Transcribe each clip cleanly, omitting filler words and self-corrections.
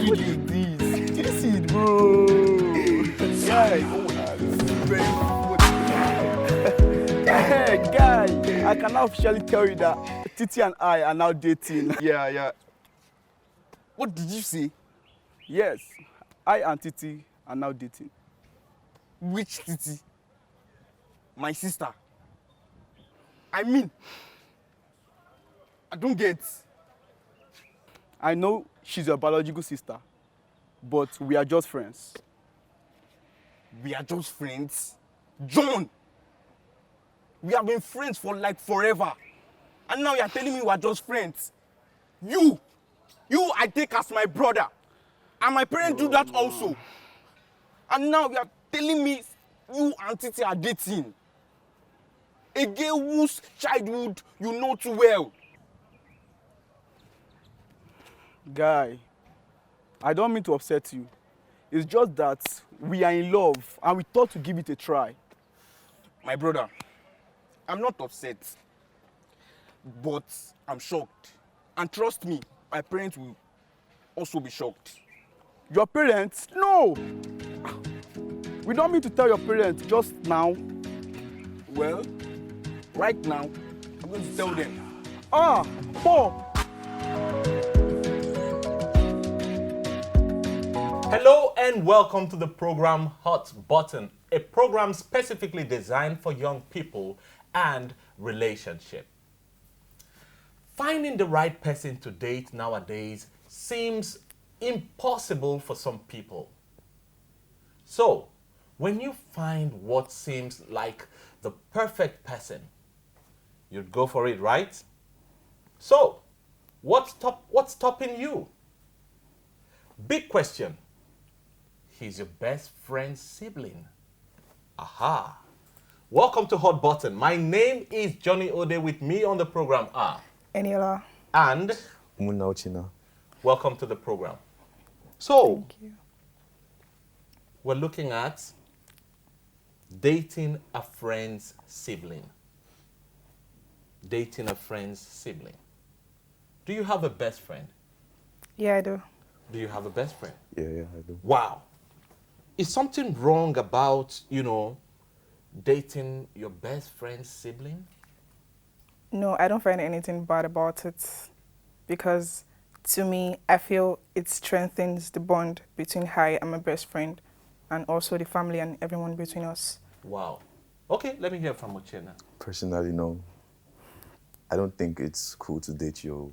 What is this? This is bro. Guy, hey, guy, I can now officially tell you that Titi and I are now dating. Yeah. What did you say? Yes, I and Titi are now dating. Which Titi? My sister. I mean, I don't get. I know she's your biological sister, but we are just friends. We are just friends. John! We have been friends for like forever. And now you are telling me we are just friends. You I take as my brother. And my parents do that also. And now you are telling me you and Titi are dating. A girl whose childhood you know too well. Guy, I don't mean to upset you. It's just that we are in love and we thought to give it a try. My brother, I'm not upset. But I'm shocked. And trust me, my parents will also be shocked. Your parents? No! We don't mean to tell your parents just now. Well, right now, I'm going to tell them. Paul! Hello and welcome to the program Hot Button, a program specifically designed for young people and relationship. Finding the right person to date nowadays seems impossible for some people. So, when you find what seems like the perfect person, you'd go for it, right? So, what's stopping you? Big question. He's your best friend's sibling. Aha. Welcome to Hot Button. My name is Johnny Ode. With me on the program are Eniola. and Munauchina. welcome to the program. So, Thank you. we're looking at dating a friend's sibling. Dating a friend's sibling. Do you have a best friend? Yeah, I do. Do you have a best friend? Yeah, I do. Wow. Is something wrong about, dating your best friend's sibling? No, I don't find anything bad about it because to me, I feel it strengthens the bond between I and my best friend and also the family and everyone between us. Wow. Okay, let me hear from Uchenna. Personally, no. I don't think it's cool to date your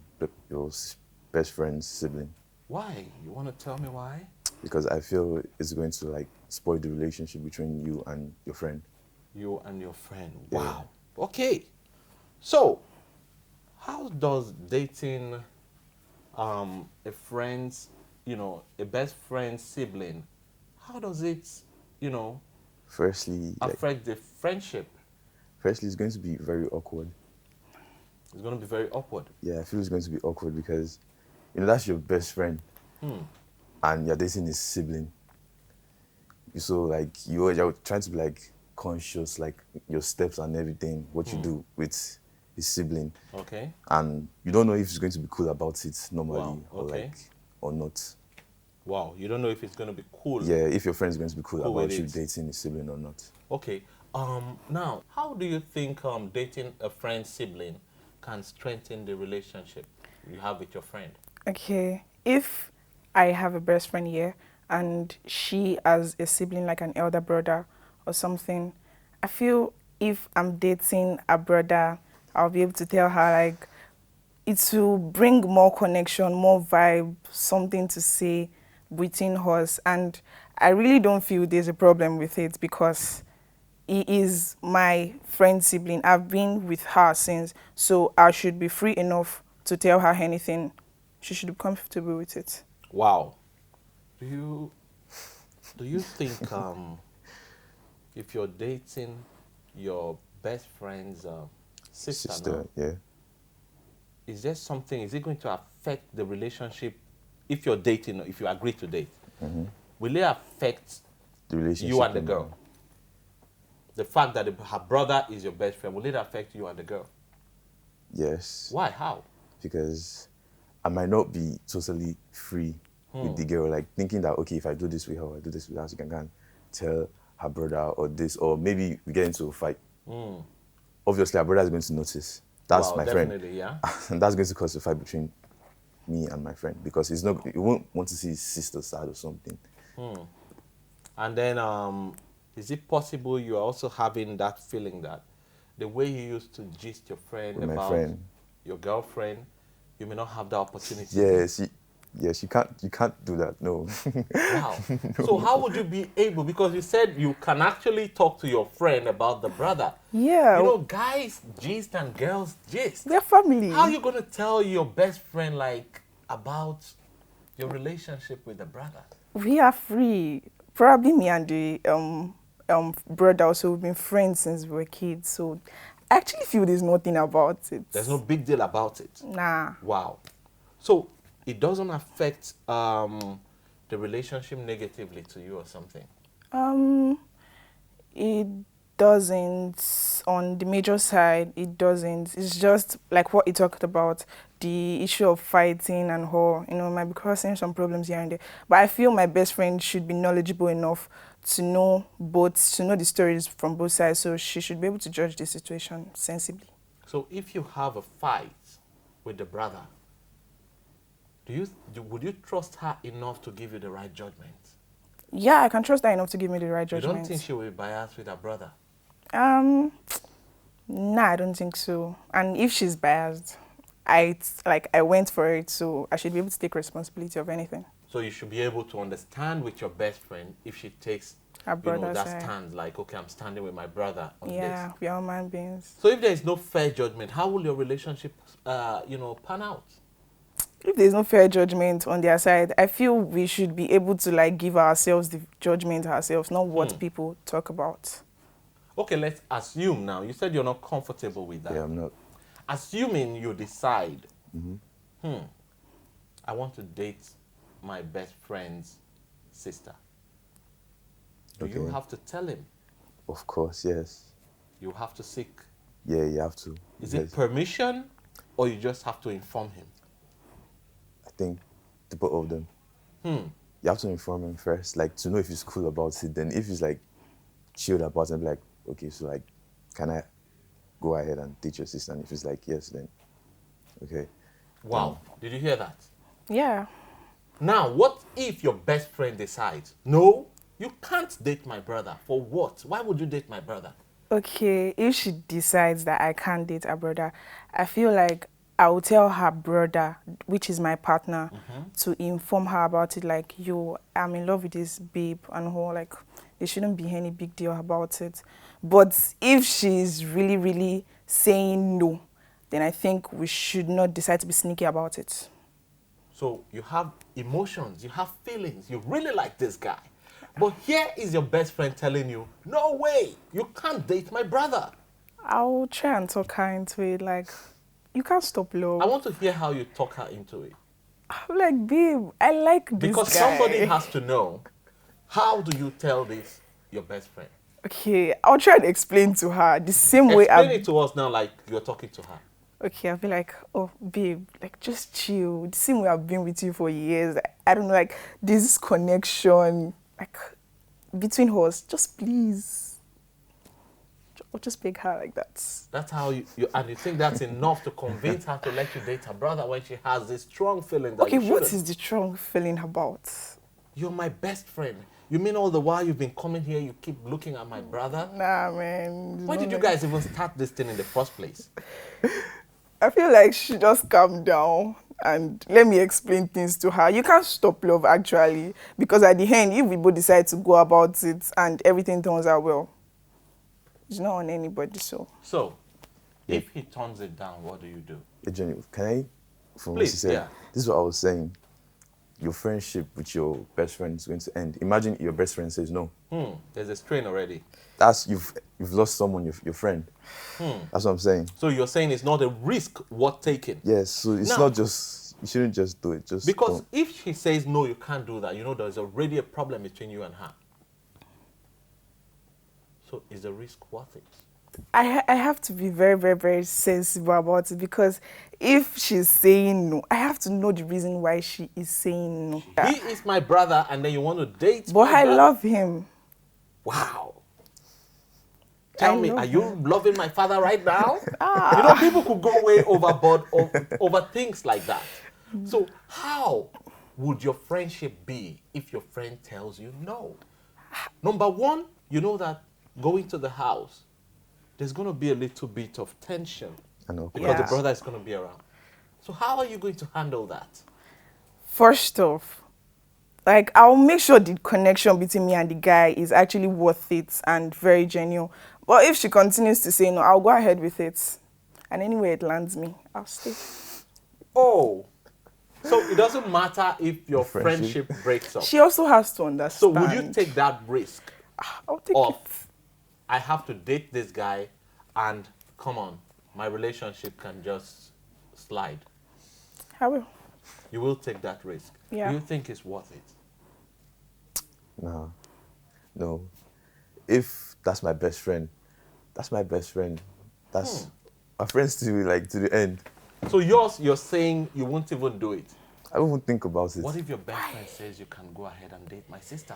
best friend's sibling Why? You want to tell me why? because I feel it's going to spoil the relationship between you and your friend. You and your friend. Yeah. Wow. Okay. So, how does dating a friend's, a best friend's sibling, how does it, Firstly, affect the friendship? it's going to be very awkward. It's going to be very awkward. Yeah, I feel it's going to be awkward because, that's your best friend and you're dating his sibling. So, you're trying to be, conscious, your steps and everything, what you do with his sibling. Okay. And you don't know if he's going to be cool about it normally Wow, okay. or not. Wow. You don't know if it's going to be cool. Yeah, if your friend's going to be cool Cool about with you it. dating his sibling or not. Okay. Now, how do you think dating a friend's sibling can strengthen the relationship you have with your friend? Okay, if I have a best friend here and she has a sibling like an elder brother or something, I feel if I'm dating a brother, I'll be able to tell her it will bring more connection, more vibe, something to say between us. And I really don't feel there's a problem with it because he is my friend's sibling. I've been with her since, so I should be free enough to tell her anything. She should be comfortable with it. Wow. Do you think if you're dating your best friend's sister now, yeah. is it going to affect the relationship if you're dating, if you agree to date? Will it affect The relationship. you and the girl? The fact that her brother is your best friend, will it affect you and the girl? Yes. Why? How? Because I might not be totally free with the girl, like thinking that, okay, if I do this with her, I do this with her, she can go and tell her brother or this, or maybe we get into a fight. Obviously, our brother is going to notice. That's Wow, my friend. definitely, yeah. And that's going to cause a fight between me and my friend because he won't want to see his sister sad or something. And then, is it possible you are also having that feeling that the way you used to gist your friend With my about friend. your girlfriend, you may not have that opportunity? Yes, you can't do that. No. Wow. So how would you be able, because you said you can actually talk to your friend about the brother. Yeah. You know, guys gist and girls gist. We're family. How are you going to tell your best friend, like, about your relationship with the brother? We are free. Probably me and the brother also, we've been friends since we were kids. So I actually feel there's nothing about it. There's no big deal about it. Nah. Wow. So it doesn't affect the relationship negatively to you or something? It doesn't. On the major side, it doesn't. It's just like what you talked about, the issue of fighting and all. You know, might be causing some problems here and there. But I feel my best friend should be knowledgeable enough to know the stories from both sides. So she should be able to judge the situation sensibly. So if you have a fight with the brother, would you trust her enough to give you the right judgment? Yeah, I can trust her enough to give me the right You judgment. don't think she will be biased with her brother? Nah, I don't think so. And if she's biased, I went for it, so I should be able to take responsibility of anything. So you should be able to understand with your best friend if she takes Her brother's that side. stand, like, okay, I'm standing with my brother on Yeah, this. we are all human beings. So if there is no fair judgment, how will your relationship, pan out? If there's no fair judgment on their side, I feel we should be able to give ourselves the judgment ourselves, not what people talk about. Okay, let's assume now. You said you're not comfortable with that. Yeah, I'm not. Assuming you decide, I want to date my best friend's sister. Do you Okay. have to tell him? Of course, yes. You have to seek. Yeah, you have to. Is it Yes. permission, or you just have to inform him? I think the both of them. You have to inform him first, like to know if he's cool about it. Then if he's like chilled about it, be like, okay, so like, can I go ahead and date your sister? And if he's like yes, then okay. Wow. Did you hear that? Yeah. Now, what if your best friend decides, no, you can't date my brother? For what? Why would you date my brother? Okay, if she decides that I can't date her brother, I feel like I will tell her brother, which is my partner, to inform her about it. Like, yo, I'm in love with this babe and all. Like, there shouldn't be any big deal about it. But if she's really, really saying no, then I think we should not decide to be sneaky about it. So you have emotions, you have feelings, you really like this guy. But here is your best friend telling you, no way, you can't date my brother. I'll try and talk her into it. Like, you can't stop love. I want to hear how you talk her into it. I'm like, babe, I like this Because guy. somebody has to know. How do you tell this your best friend? Okay, I'll try and explain to her the same way Explain it to us now like you're talking to her. Okay, I'll be like, oh, babe, like, just chill. The same way I've been with you for years. I don't know, like, this connection, like, between us. Just please. I'll just beg her like that. That's how you and you think that's enough to convince her to let you date her brother when she has this strong feeling that Okay, you what shouldn't? is the strong feeling about? You're my best friend. You mean all the while you've been coming here, you keep looking at my brother? Nah, man. Why did you guys even start this thing in the first place? I feel like she just calm down and let me explain things to her. You can't stop love, actually, because at the end, if we both decide to go about it and everything turns out well, it's not on anybody, so. So, if he turns it down, what do you do? Hey, Johnny, can I, from what Please, you said, yeah. this is what I was saying. Your friendship with your best friend is going to end. Imagine your best friend says no. There's a strain already. That's you've lost someone, your friend. That's what I'm saying. So you're saying it's not a risk worth taking? Yes, so it's Now- not just, you shouldn't just do it. Just Because don't. if she says no, you can't do that, there's already a problem between you and her. So is the risk worth it? I have to be very, very, very sensible about it because if she's saying no, I have to know the reason why she is saying no. He is my brother, and then you want to date But my I brother? love him. Wow. I Tell me, are love you him. loving my father right now? You know, people could go way overboard over things like that. So how would your friendship be if your friend tells you no? Number one, you know that going to the house, there's going to be a little bit of tension And because the Yeah. awkwardness. brother is going to be around. So how are you going to handle that? First off, like I'll make sure the connection between me and the guy is actually worth it and very genuine. But if she continues to say no, I'll go ahead with it. And anywhere it lands me, I'll stay. Oh, so it doesn't matter if your Friendship. friendship breaks up. She also has to So would you understand. take that risk I'll take of it. I have to date this guy and come on, my relationship can just slide? I will. You will take that risk. Yeah. Do you think it's worth it? No. No. If that's my best friend, that's my best friend. That's my friends to the end. So you're saying you won't even do it. I won't even think about it. What if your best friend says you can go ahead and date my sister?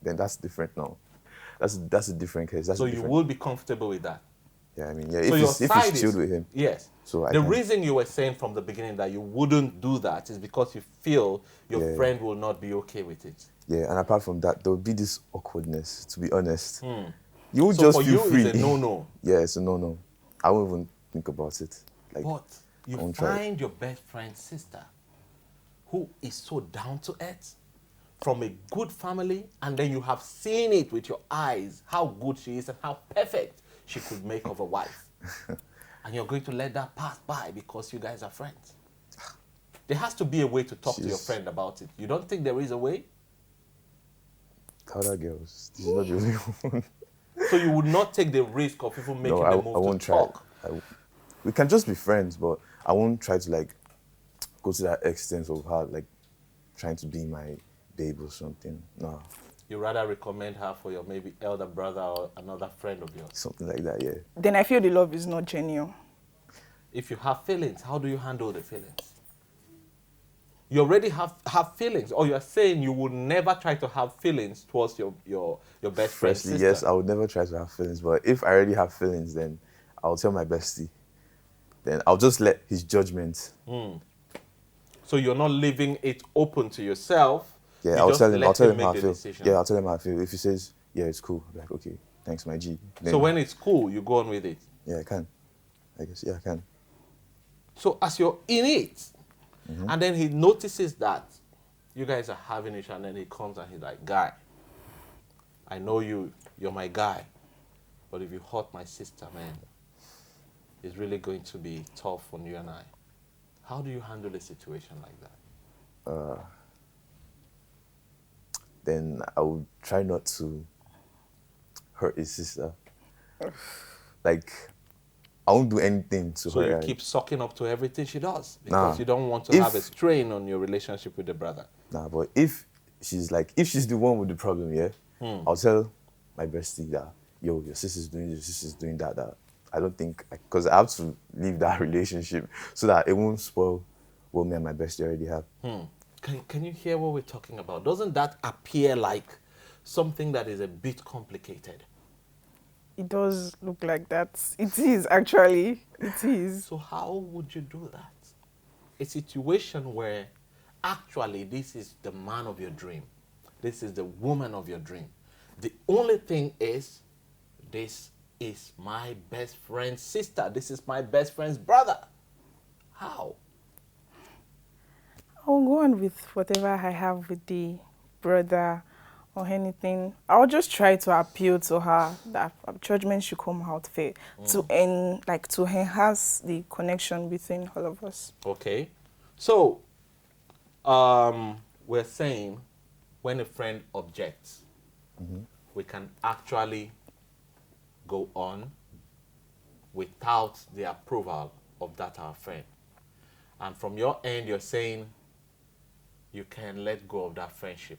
Then that's different now. That's a different case. That's So a you different, will be comfortable with that. yeah, I mean, yeah. So If it's chilled with him, yes. so I the can- reason you were saying from the beginning that you wouldn't do that is because you feel your Yeah. friend will not be okay with it. yeah. And apart from that, there will be this awkwardness. To be honest, you will So just for feel you, free. it's a no-no. Yeah, it's a no. I won't even think about it. Like, But you won't try it. find your best friend's sister who is so down to earth from a good family, and then you have seen it with your eyes how good she is and how perfect she could make of a wife. And you're going to let that pass by because you guys are friends. There has to be a way to talk to your She's- friend about it. You don't think there is a way? other girls, this is not the only one. So you would not take the risk of even making No, the I move won't to try. talk. We can just be friends, but I won't try to like go to that extent of her like trying to be my babe or something. No, You rather recommend her for your maybe elder brother or another friend of yours. something like that. Yeah. Then I feel the love is not genuine. If you have feelings, how do you handle the feelings? You already have feelings, or you're saying you would never try to have feelings towards your best friend's Firstly, sister. yes, I would never try to have feelings, but if I already have feelings, then I'll tell my bestie. Then I'll just let his judgment. So you're not leaving it open to yourself. Yeah, you I'll just tell him. let I'll tell him make how I the feel. decision. Yeah, I'll tell him how I feel. If he says, "Yeah, it's cool," I'm like, "Okay, thanks, my G." Then, So when it's cool, you go on with it. yeah, I can. I guess yeah, I can. So as you're in it, and then he notices that you guys are having it, and then he comes and he's like, "Guy, I know you're my guy, but if you hurt my sister, man, it's really going to be tough on you and I." How do you handle a situation like that? Then I would try not to hurt his sister. Like, I won't do anything to So hurt you her. keep sucking up to everything she does because Nah. you don't want to If- have a strain on your relationship with the brother. Nah, but if she's the one with the problem, yeah, I'll tell my bestie that, yo, your sister's doing this, your sister's doing that. I don't think, because I have to leave that relationship so that it won't spoil what me and my bestie already have. Can you hear what we're talking about? Doesn't that appear like something that is a bit complicated? It does look like that. It is actually. It is. So how would you do that? A situation where actually this is the man of your dream. This is the woman of your dream. The only thing is, this is my best friend's sister. This is my best friend's brother. How? I'll go on with whatever I have with the brother or anything. I'll just try to appeal to her that judgment should come out fair to enhance the connection between all of us. Okay. So, we're saying when a friend objects, we can actually go on without the approval of that our friend. And from your end, you're saying you can let go of that friendship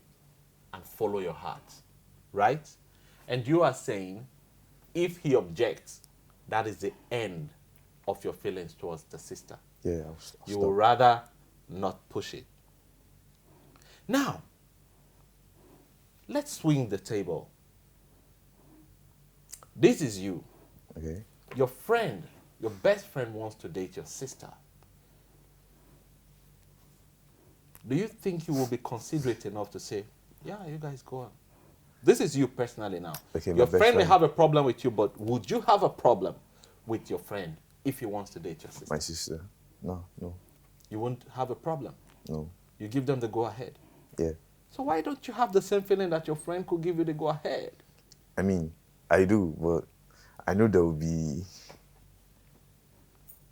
and follow your heart, right? And you are saying if he objects, that is the end of your feelings towards the sister. Yeah, You will rather not push it. Now, let's swing the table. This is you. Okay. Your friend, your best friend wants to date your sister. Do you think you will be considerate enough to say, yeah, you guys go on? This is you personally now. Okay, your my best friend may friend. have a problem with you, but would you have a problem with your friend if he wants to date your sister? My sister. No. You won't have a problem. No. You give them the go ahead. Yeah. So why don't you have the same feeling that your friend could give you the go ahead? I mean, I do, but I know there will be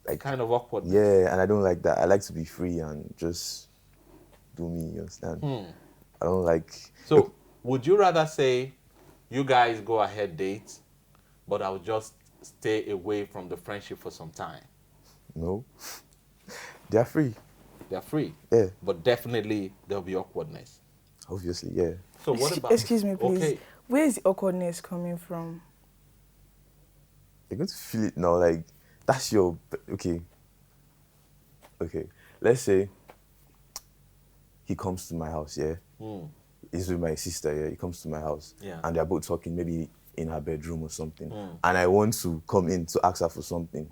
like Kind of awkward. yeah, and I don't like that. I like to be free and just do me. You understand? I don't like. So would you rather say, you guys go ahead date, but I'll just stay away from the friendship for some time? No. They're free. They're free. Yeah. But definitely there'll be awkwardness. Obviously, yeah. So what about... Excuse me, please. Okay. Where is the awkwardness coming from? You're going to feel it now. Like that's your okay. Okay. Let's say he comes to my house. Yeah. He's with my sister. Yeah. He comes to my house. Yeah. And they're both talking, maybe in her bedroom or something. And I want to come in to ask her for something.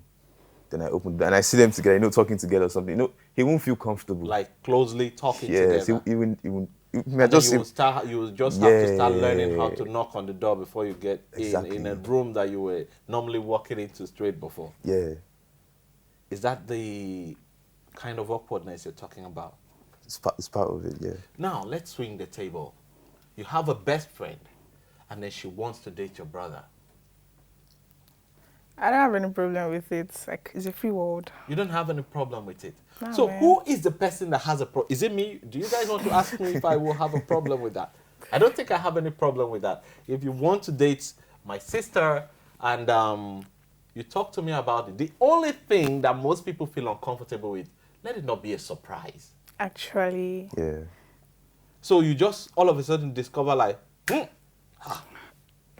Then I open the door and I see them together, talking together or something. He won't feel comfortable. Like closely talking yes, together. he won't. And then you will just have to start learning how to Yeah. knock on the door before you get Exactly. in a room that you were normally walking into straight before. Yeah. Is that the kind of awkwardness you're talking about? It's part of it, yeah. Now, let's swing the table. You have a best friend, and then she wants to date your brother. I don't have any problem with it. Like, it's a free world. You don't have any problem with it. Nah, So man. who is the person that has a problem? Is it me? Do you guys want to ask me if I will have a problem with that? I don't think I have any problem with that. If you want to date my sister and you talk to me about it, the only thing that most people feel uncomfortable with, let it not be a surprise. Actually, Yeah. So you just all of a sudden discover like, you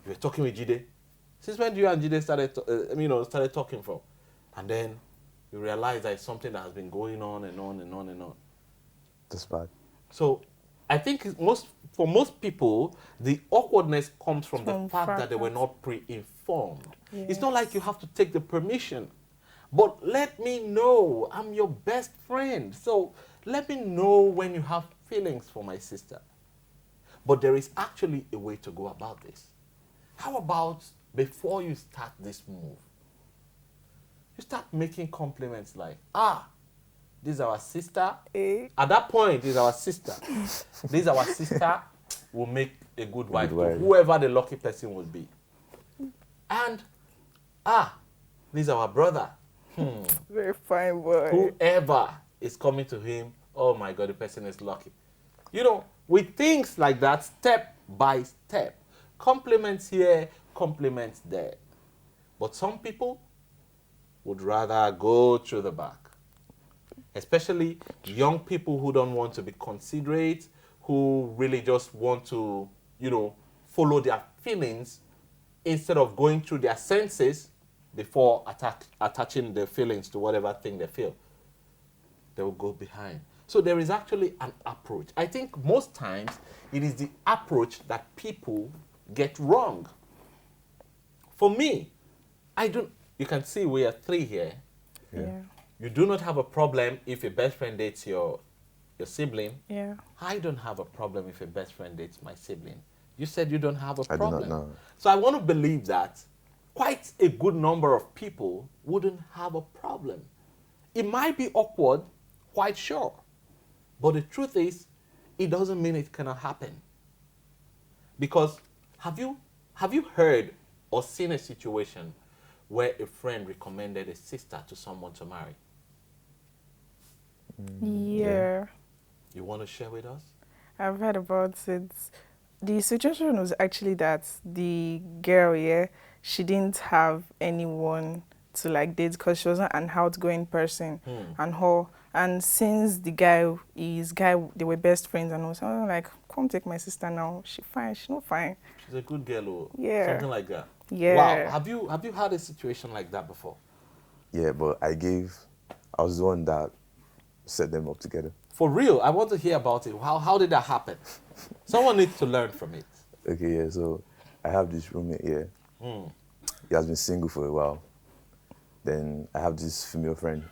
were talking with Jide. Since when do you and Jide started talking from? And then you realize that it's something that has been going on and on and on and on. That's bad. So I think for most people, the awkwardness comes from the fact that they were not pre-informed. It's not like you have to take the permission. But let me know. I'm your best friend. So let me know when you have feelings for my sister. But there is actually a way to go about this. How about before you start this move, you start making compliments like, this is our sister. At that point, this is our sister. This is our sister will make a good wife to whoever the lucky person will be. And, this is our brother. very fine boy. Whoever is coming to him, oh my God, the person is lucky. You know, with things like that, step by step, compliments here, compliments there. But some people would rather go through the back. Especially young people who don't want to be considerate, who really just want to, follow their feelings instead of going through their senses before attaching their feelings to whatever thing they feel. They will go behind. So there is actually an approach. I think most times it is the approach that people get wrong. For me, you can see we are three here. Yeah. You do not have a problem if a best friend dates your sibling. Yeah. I don't have a problem if a best friend dates my sibling. You said you don't have a I do problem. not know. So I want to believe that quite a good number of people wouldn't have a problem. It might be awkward, quite sure. But the truth is, it doesn't mean it cannot happen. Because have you heard or seen a situation where a friend recommended a sister to someone to marry? Yeah. You want to share with us? I've heard about it. The situation was actually that the girl, she didn't have anyone to date because she wasn't an outgoing person and since the guy they were best friends and all, so I was like, come take my sister now. She's fine, she's not fine. She's a good girl or Yeah. something like that. Yeah. Wow. Have you had a situation like that before? Yeah, but I was the one that set them up together. For real, I want to hear about it. How did that happen? Someone needs to learn from it. Okay, yeah, so I have this roommate here. He has been single for a while. Then I have this female friend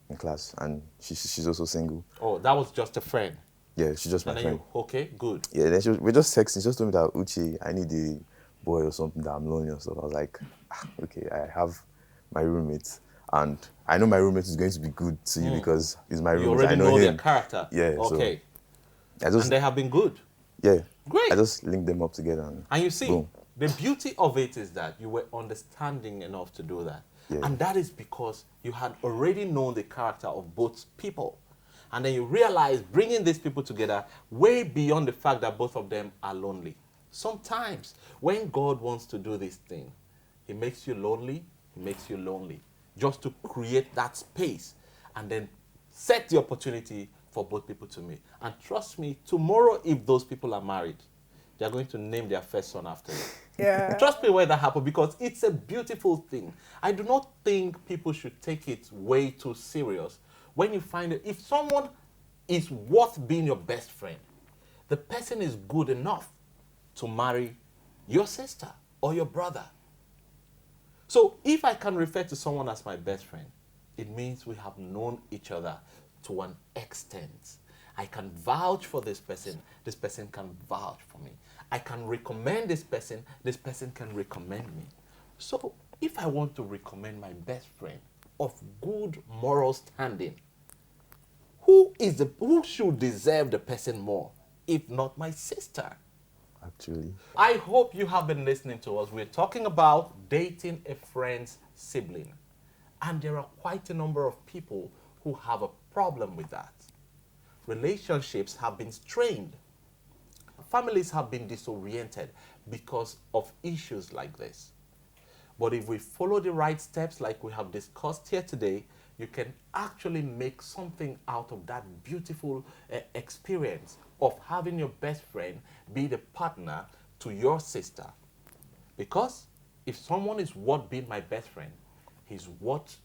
in class, and she's also single. Oh, that was just a friend. Yeah, she's just my And then friend. you, okay, good. Yeah, then we're just texting. She just told me that, Uchi, I need a boy or something, that I'm lonely and stuff. I was like, okay, I have my roommate. And I know my roommate is going to be good to you because he's my You roommate. already I know their him. character. Yeah, so Okay. I just, And they have been good. yeah. Great. I just linked them up together. And you see, boom. the beauty of it is that you were understanding enough to do that. Yeah. And that is because you had already known the character of both people. And then you realize bringing these people together way beyond the fact that both of them are lonely. Sometimes when God wants to do this thing, he makes you lonely, he makes you lonely, just to create that space and then set the opportunity for both people to meet. And trust me, tomorrow if those people are married, they're going to name their first son after you. Yeah. Trust me when that happens because it's a beautiful thing. I do not think people should take it way too serious. When you find it, if someone is worth being your best friend, the person is good enough to marry your sister or your brother. So if I can refer to someone as my best friend, it means we have known each other to an extent. I can vouch for this person can vouch for me. I can recommend this person can recommend me. So if I want to recommend my best friend of good moral standing, who should deserve the person more, if not my sister? Actually, I hope you have been listening to us. We're talking about dating a friend's sibling. And there are quite a number of people who have a problem with that. Relationships have been strained. Families have been disoriented because of issues like this. But if we follow the right steps like we have discussed here today, you can actually make something out of that beautiful experience of having your best friend be the partner to your sister. Because if someone is worth being my best friend, he's worth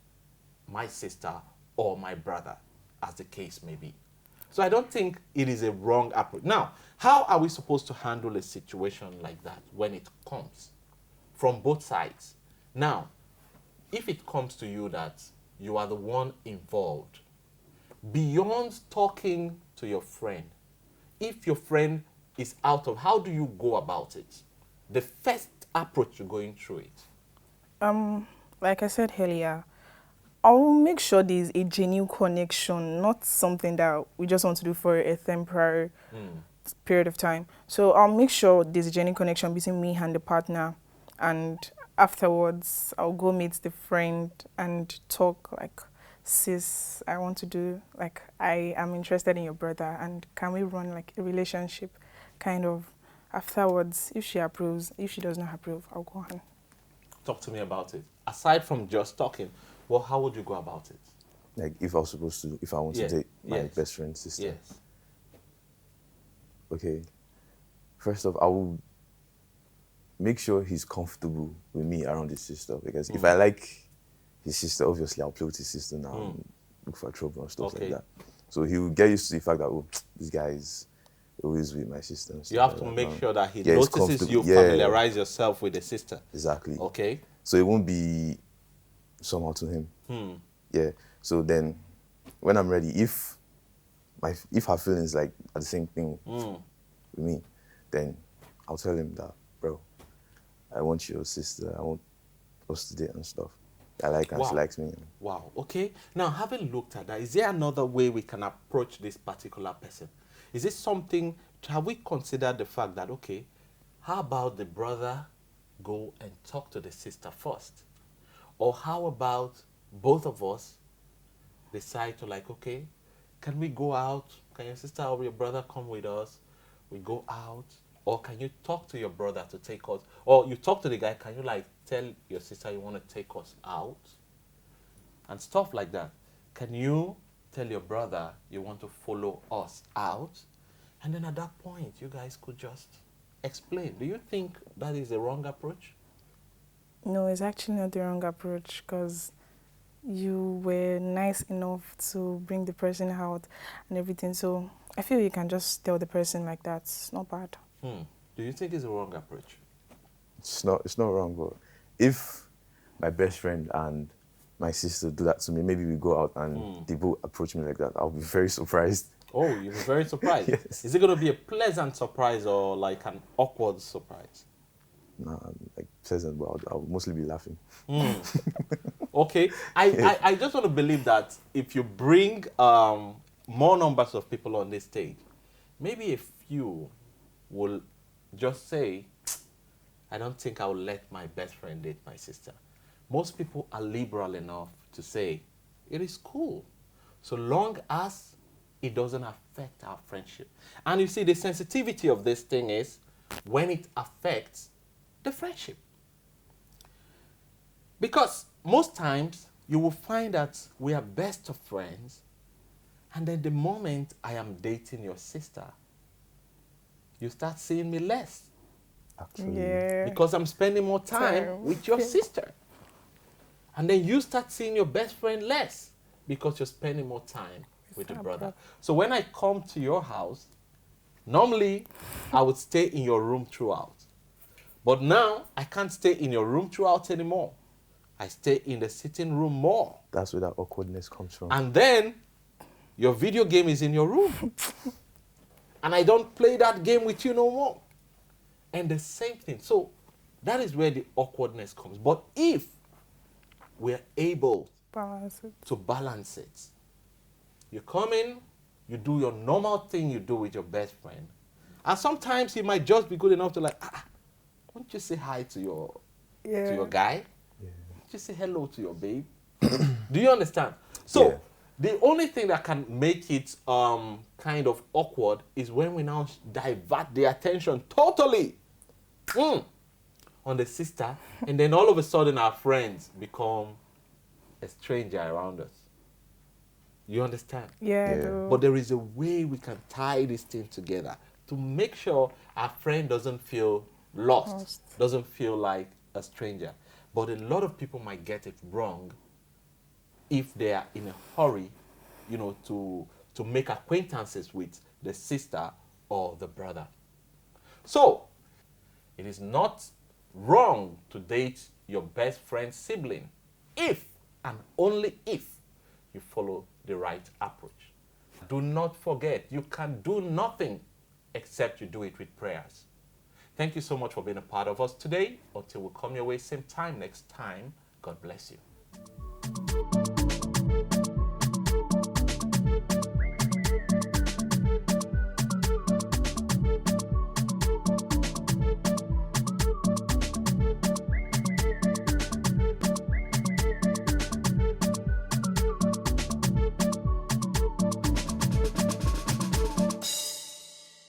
my sister or my brother, as the case may be. So I don't think it is a wrong approach. Now, how are we supposed to handle a situation like that when it comes from both sides? Now, if it comes to you that you are the one involved, beyond talking to your friend, if your friend is out of, how do you go about it? The first approach you're going through it. Like I said earlier, I'll make sure there's a genuine connection, not something that we just want to do for a temporary period of time. So I'll make sure there's a genuine connection between me and the partner, and afterwards I'll go meet the friend and talk like, sis, I want to do, like, I am interested in your brother and can we run like a relationship kind of. Afterwards, if she approves, if she does not approve, I'll go on. Talk to me about it. Aside from just talking, well, how would you go about it? like if I want to date my best friend's sister. Yes. Okay. First off, I will make sure he's comfortable with me around his sister, because if I like his sister, obviously I'll play with his sister now and look for trouble and stuff like that. So he will get used to the fact that, oh, this guy is always with my sister. And stuff You have to like make that. sure that he Yeah, he's notices you comfortable. familiarize yourself with the sister. Exactly. Okay. So it won't be somehow to him. Yeah. So then, when I'm ready, if her feelings like are the same thing with me, then I'll tell him that, bro, I want your sister. I want us to date and stuff. I like her. Wow. She likes me. Wow. Okay. Now, having looked at that, is there another way we can approach this particular person? Is it something, have we considered the fact that, okay, how about the brother go and talk to the sister first? Or how about both of us decide to like, okay, can we go out? Can your sister or your brother come with us? We go out. Or can you talk to your brother to take us? Or you talk to the guy, can you like tell your sister you want to take us out? And stuff like that. Can you tell your brother you want to follow us out? And then at that point, you guys could just explain. Do you think that is a wrong approach? No, it's actually not the wrong approach because you were nice enough to bring the person out and everything. So I feel you can just tell the person like that. It's not bad. Do you think it's a wrong approach? It's not wrong, but if my best friend and my sister do that to me, maybe we go out and they both approach me like that, I'll be very surprised. Oh, you'll be very surprised. Yes. Is it going to be a pleasant surprise or like an awkward surprise? Nah, like pleasant, but I'll mostly be laughing. Okay. I just want to believe that if you bring more numbers of people on this stage, maybe a few will just say, I don't think I will let my best friend date my sister. Most people are liberal enough to say, it is cool, so long as it doesn't affect our friendship. And you see, the sensitivity of this thing is when it affects the friendship. Because most times you will find that we are best of friends, and then the moment I am dating your sister, you start seeing me less Actually, Yeah. because I'm spending more time Time. with your sister. And then you start seeing your best friend less because you're spending more time with the our brother. brother. So when I come to your house, normally I would stay in your room throughout. But now I can't stay in your room throughout anymore. I stay in the sitting room more. that's where that awkwardness comes from. And then your video game is in your room. And I don't play that game with you no more. And the same thing. So that is where the awkwardness comes. But if we're able Balance it. to balance it, you come in, you do your normal thing you do with your best friend. And sometimes he might just be good enough to like, won't you say hi to your guy? Won't you say hello to your babe? Do you understand? So Yeah. the only thing that can make it kind of awkward is when we now divert the attention totally on the sister, and then all of a sudden our friends become a stranger around us. You understand? Yeah, I Yeah. do. But there is a way we can tie this thing together to make sure our friend doesn't feel lost, doesn't feel like a stranger. But a lot of people might get it wrong if they are in a hurry, to make acquaintances with the sister or the brother. So, it is not wrong to date your best friend's sibling if and only if you follow the right approach. Do not forget, you can do nothing except you do it with prayers. Thank you so much for being a part of us today. Until we come your way same time next time, God bless you.